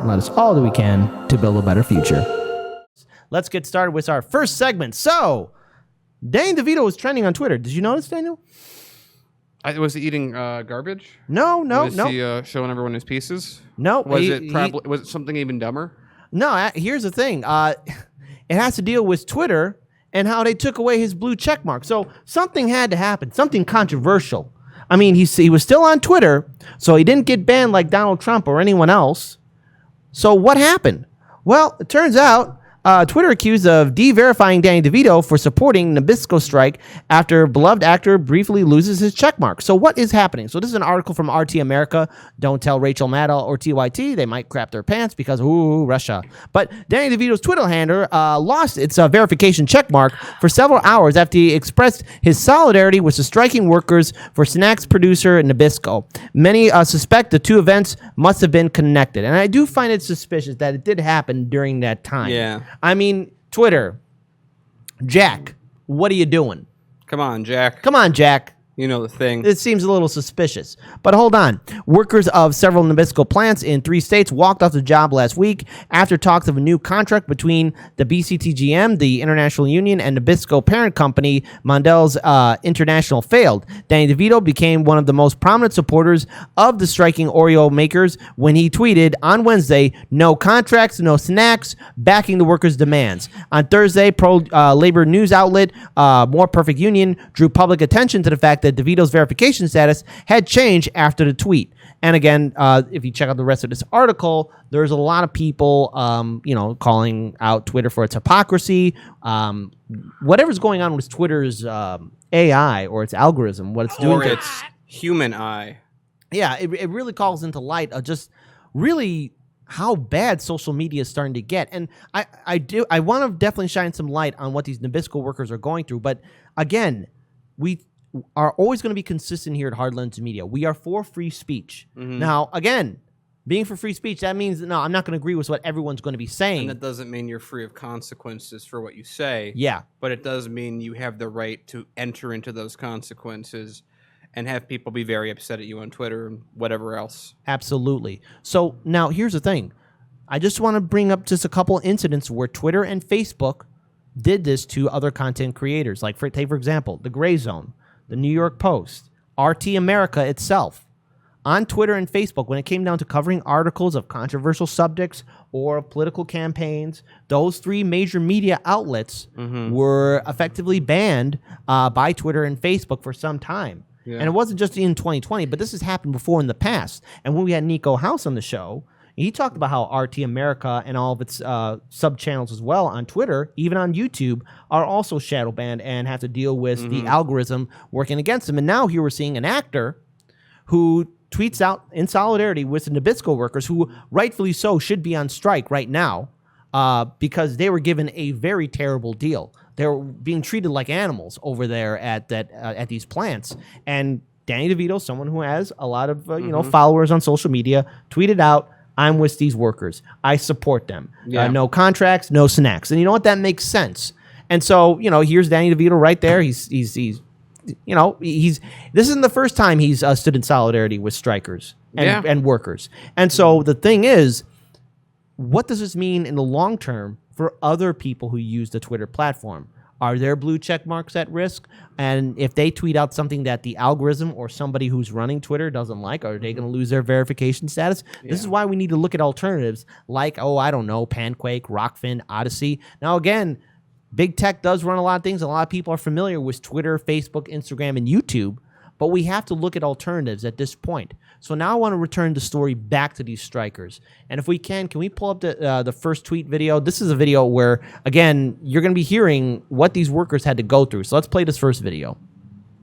and let us all do we can to build a better future. Let's get started with our first segment. So, DeVito was trending on Twitter. Did you notice, Daniel? Was he eating garbage? No. Was he showing everyone his pieces? No. Was it something even dumber? No. Here's the thing. It has to deal with Twitter and how they took away his blue check mark. So something had to happen. Something controversial. I mean, he was still on Twitter, so he didn't get banned like Donald Trump or anyone else. So what happened? Well, it turns out Twitter accused of de-verifying Danny DeVito for supporting Nabisco strike after beloved actor briefly loses his checkmark. So what is happening? So this is an article from RT America. Don't tell Rachel Maddow or TYT. They might crap their pants because, Russia. But Danny DeVito's Twitter handle lost its verification checkmark for several hours after he expressed his solidarity with the striking workers for Snacks producer Nabisco. Many suspect the two events must have been connected. And I do find it suspicious that it did happen during that time. Yeah. I mean, Twitter, Jack, what are you doing? Come on, Jack. Come on, Jack. You know the thing. It seems a little suspicious. But hold on. Workers of several Nabisco plants in 3 states walked off the job last week after talks of a new contract between the BCTGM, the International Union, and Nabisco parent company, Mondelez International, failed. Danny DeVito became one of the most prominent supporters of the striking Oreo makers when he tweeted on Wednesday, "No contracts, no snacks," backing the workers' demands. On Thursday, pro-labor news outlet More Perfect Union drew public attention to the fact that DeVito's verification status had changed after the tweet. And again, if you check out the rest of this article, there's a lot of people, calling out Twitter for its hypocrisy. Whatever's going on with Twitter's AI or its algorithm, what it's doing. Or its human eye. Yeah, it really calls into light of just really how bad social media is starting to get. And I want to definitely shine some light on what these Nabisco workers are going through. But again, we are always going to be consistent here at Hard Lens Media. We are for free speech. Mm-hmm. Now, again, being for free speech, that means, no, I'm not going to agree with what everyone's going to be saying. And that doesn't mean you're free of consequences for what you say. Yeah. But it does mean you have the right to enter into those consequences and have people be very upset at you on Twitter and whatever else. Absolutely. So now here's the thing. I just want to bring up just a couple incidents where Twitter and Facebook did this to other content creators. Like, for example, The Gray Zone, The New York Post, RT America itself. On Twitter and Facebook, when it came down to covering articles of controversial subjects or of political campaigns, those 3 major media outlets were effectively banned by Twitter and Facebook for some time. Yeah. And it wasn't just in 2020, but this has happened before in the past. And when we had Nico House on the show, he talked about how RT America and all of its sub-channels as well on Twitter, even on YouTube, are also shadow banned and have to deal with the algorithm working against them. And now here we're seeing an actor who tweets out in solidarity with the Nabisco workers, who rightfully so should be on strike right now because they were given a very terrible deal. They were being treated like animals over there at these plants. And Danny DeVito, someone who has a lot of followers on social media, tweeted out, "I'm with these workers. I support them. Yeah. No contracts, no snacks." And you know what? That makes sense. And so, here's Danny DeVito right there. This isn't the first time he's stood in solidarity with strikers and workers. And so the thing is, what does this mean in the long term for other people who use the Twitter platform? Are their blue check marks at risk? And if they tweet out something that the algorithm or somebody who's running Twitter doesn't like, are they going to lose their verification status? Yeah. This is why we need to look at alternatives like, Panquake, Rockfin, Odyssey. Now, again, big tech does run a lot of things. A lot of people are familiar with Twitter, Facebook, Instagram, and YouTube. But we have to look at alternatives at this point. So now I want to return the story back to these strikers. And if we can we pull up the first tweet video? This is a video where, again, you're going to be hearing what these workers had to go through. So let's play this first video.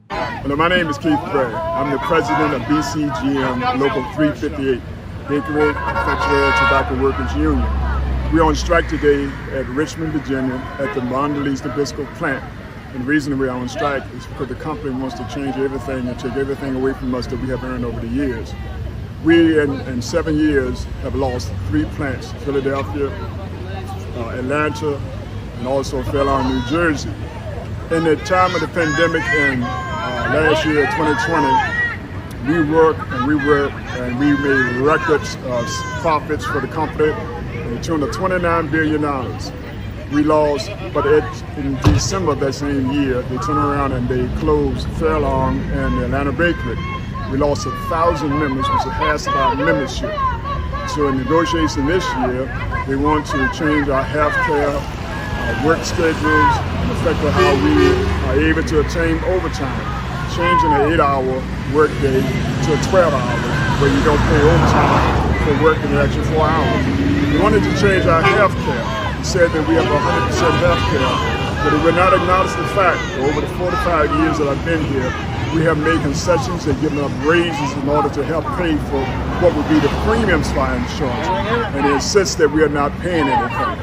Hello, my name is Keith Bray. I'm the president of BCGM Local 358, Bakery, Confectionery, Tobacco Workers Union. We're on strike today at Richmond, Virginia, at the Mondelez Nabisco plant. And the reason we're on strike is because the company wants to change everything and take everything away from us that we have earned over the years. We, in 7 years, have lost 3 plants, Philadelphia, Atlanta, and also Fairlawn, New Jersey. In the time of the pandemic in last year, 2020, we work and we work and we made records profits for the company in the tune of $29 billion. We lost, but in December of that same year, they turned around and they closed Fairlawn and the Atlanta Bakery. We lost 1,000 members, which has our membership. So in negotiation this year, they want to change our health care, our work schedules, and affect how we are able to attain overtime, changing an 8-hour work day to a 12 hours, where you don't pay overtime for working an extra 4 hours. We wanted to change our health care. We said that we have 100% health care, but it would not acknowledge the fact that over the 45 years that I've been here, we have made concessions and given up raises in order to help pay for what would be the premiums for our insurance. And they insist that we are not paying anything.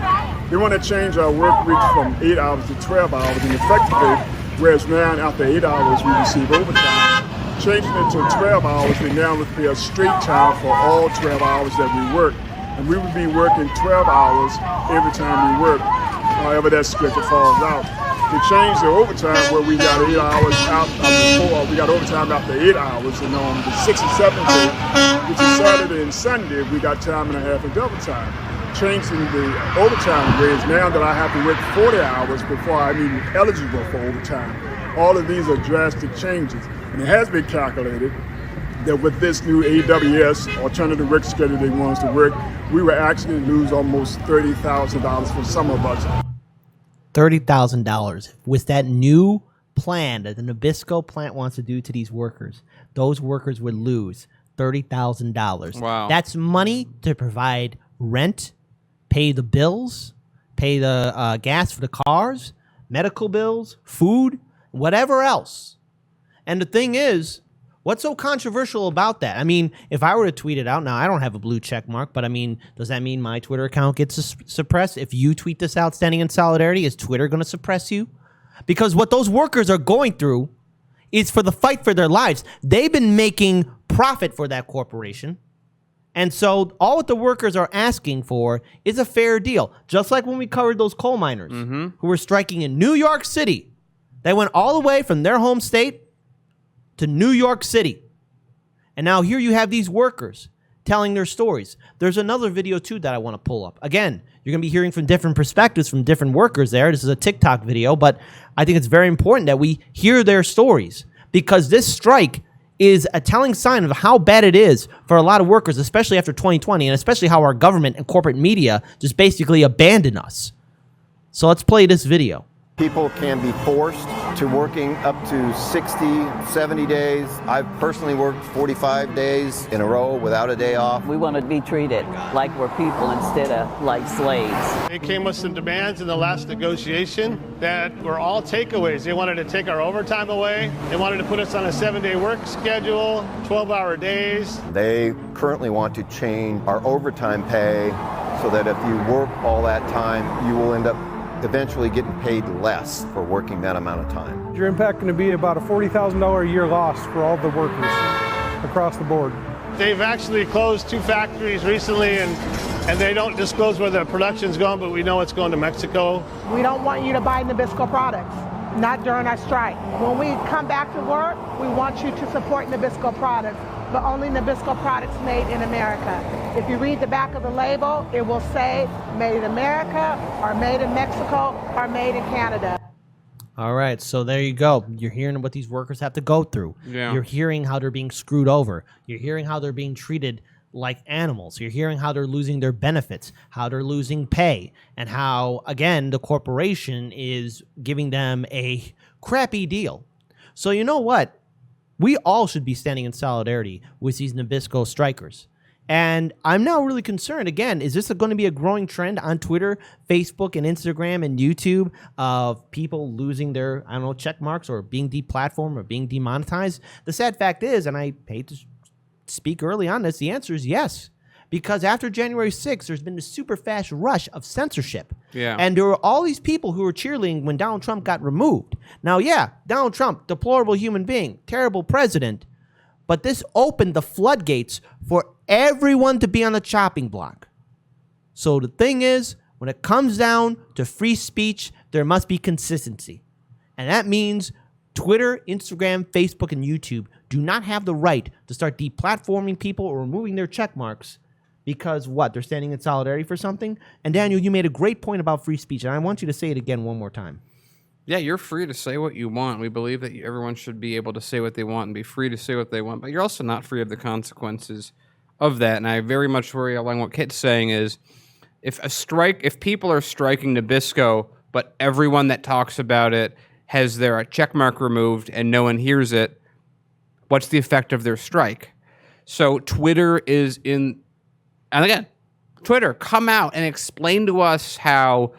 They want to change our work week from 8 hours to 12 hours, and effectively, whereas now after 8 hours we receive overtime, changing it to 12 hours, we now would pay a straight time for all 12 hours that we work. And we would be working 12 hours every time we work, however that schedule falls out. To change the overtime where we got 8 hours out before, we got overtime after 8 hours, and on the 6th and 7th day, which is Saturday and Sunday, we got time and a half of double time. Changing the overtime wage now that I have to work 40 hours before I'm even eligible for overtime. All of these are drastic changes, and it has been calculated that with this new AWS, alternative work schedule they want us to work, we will actually lose almost $30,000 for some of us. $30,000 with that new plan that the Nabisco plant wants to do to these workers. Those workers would lose $30,000. Wow. That's money to provide rent, pay the bills, pay the gas for the cars, medical bills, food, whatever else. And the thing is, what's so controversial about that? I mean, if I were to tweet it out now, I don't have a blue check mark, but I mean, does that mean my Twitter account gets suppressed? If you tweet this out standing in solidarity, is Twitter going to suppress you? Because what those workers are going through is for the fight for their lives. They've been making profit for that corporation. And so all what the workers are asking for is a fair deal. Just like when we covered those coal miners who were striking in New York City. They went all the way from their home state to New York City. And now here you have these workers telling their stories. There's another video too that I want to pull up. Again, you're going to be hearing from different perspectives from different workers there. This is a TikTok video, but I think it's very important that we hear their stories, because this strike is a telling sign of how bad it is for a lot of workers, especially after 2020, and especially how our government and corporate media just basically abandon us. So let's play this video. People can be forced to working up to 60, 70 days. I've personally worked 45 days in a row without a day off. We want to be treated like we're people instead of like slaves. They came with some demands in the last negotiation that were all takeaways. They wanted to take our overtime away. They wanted to put us on a 7-day work schedule, 12-hour days. They currently want to change our overtime pay so that if you work all that time, you will end up eventually getting paid less for working that amount of time. Your impact going to be about a $40,000 a year loss for all the workers across the board. They've actually closed 2 factories recently, and they don't disclose where the production's going, but we know it's going to Mexico. We don't want you to buy Nabisco products, not during our strike. When we come back to work, we want you to support Nabisco products, but only Nabisco products made in America. If you read the back of the label, it will say made in America, or made in Mexico, or made in Canada. All right, so there you go. You're hearing what these workers have to go through. Yeah. You're hearing how they're being screwed over. You're hearing how they're being treated like animals. You're hearing how they're losing their benefits, how they're losing pay, and how, again, the corporation is giving them a crappy deal. So you know what? We all should be standing in solidarity with these Nabisco strikers. And I'm now really concerned, again, is this going to be a growing trend on Twitter, Facebook, and Instagram, and YouTube of people losing their, I don't know, check marks or being deplatformed or being demonetized? The sad fact is, and I hate to speak early on this, the answer is yes. Because after January 6th, there's been this super fast rush of censorship. Yeah. And there were all these people who were cheerleading when Donald Trump got removed. Now, yeah, Donald Trump, deplorable human being, terrible president. But this opened the floodgates for everyone to be on the chopping block. So the thing is, when it comes down to free speech, there must be consistency. And that means Twitter, Instagram, Facebook, and YouTube do not have the right to start deplatforming people or removing their check marks because what? They're standing in solidarity for something? And Daniel, you made a great point about free speech, and I want you to say it again one more time. Yeah, you're free to say what you want. We believe that everyone should be able to say what they want and be free to say what they want, but you're also not free of the consequences of that. And I very much worry along what Kit's saying is if people are striking Nabisco, but everyone that talks about it has their check mark removed and no one hears it, what's the effect of their strike? So Twitter is and again, Twitter, come out and explain to us how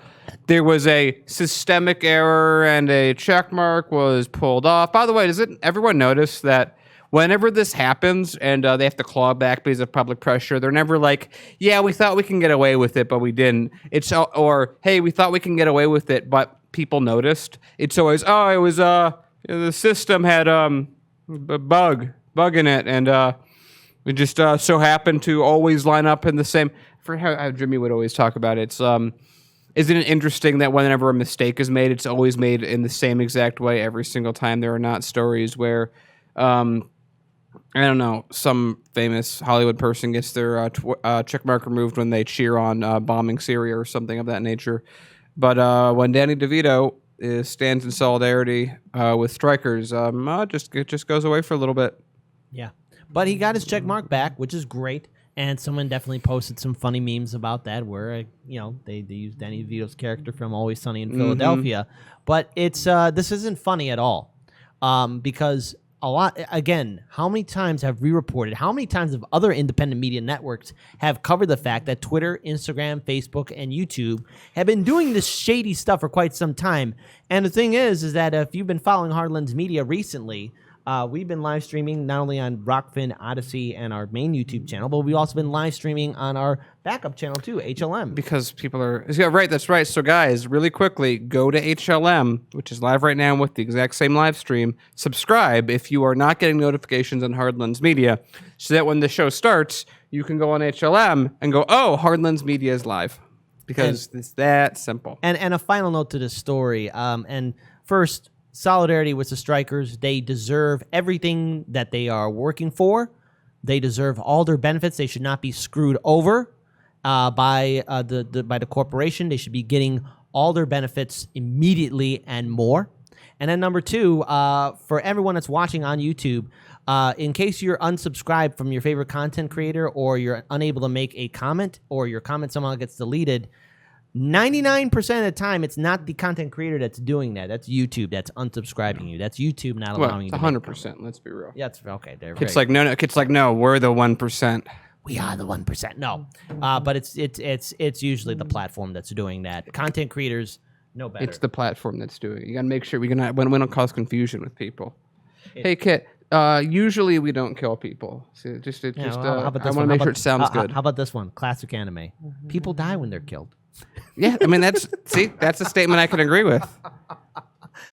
there was a systemic error and a check mark was pulled off. By the way, does everyone notice that whenever this happens and they have to claw back because of public pressure, they're never like, yeah, we thought we can get away with it, but we didn't. Or, hey, we thought we can get away with it, but people noticed. It's always, it was the system had a bug in it, and we just so happened to always line up in the same. For how Jimmy would always talk about it, isn't it interesting that whenever a mistake is made, it's always made in the same exact way every single time? There are not stories where, I don't know, some famous Hollywood person gets their check mark removed when they cheer on bombing Syria or something of that nature. But when Danny DeVito stands in solidarity with strikers, it just goes away for a little bit. Yeah. But he got his check mark back, which is great. And someone definitely posted some funny memes about that where, they used Danny DeVito's character from Always Sunny in Philadelphia. But it's this isn't funny at all because how many times have we reported, how many times have other independent media networks have covered the fact that Twitter, Instagram, Facebook, and YouTube have been doing this shady stuff for quite some time? And the thing is that if you've been following Hardlands Media recently, we've been live streaming not only on Rockfin, Odyssey, and our main YouTube channel, but we've also been live streaming on our backup channel too, HLM. Because people are... Yeah, right, that's right. So guys, really quickly, go to HLM, which is live right now with the exact same live stream. Subscribe if you are not getting notifications on Hardlands Media, so that when the show starts, you can go on HLM and go, oh, Hardlands Media is live. Because it's that simple. And a final note to this story. And first... solidarity with the strikers. They deserve everything that they are working for. They deserve all their benefits. They should not be screwed over by the corporation. They should be getting all their benefits immediately and more. And then number two, for everyone that's watching on YouTube, in case you're unsubscribed from your favorite content creator or you're unable to make a comment or your comment somehow gets deleted, 99% of the time, it's not the content creator that's doing that. That's YouTube that's unsubscribing you. That's YouTube not allowing you to 100%. Let's be real. Yeah, it's okay. It's like no. We're the 1%. We are the 1%. No, but it's usually the platform that's doing that. Content creators know better. It's the platform that's doing it. You got to make sure we don't cause confusion with people. Hey, Kit. Usually we don't kill people. So I want to make sure it sounds good. How about this one? Classic anime. People die when they're killed. Yeah, I mean that's a statement I can agree with.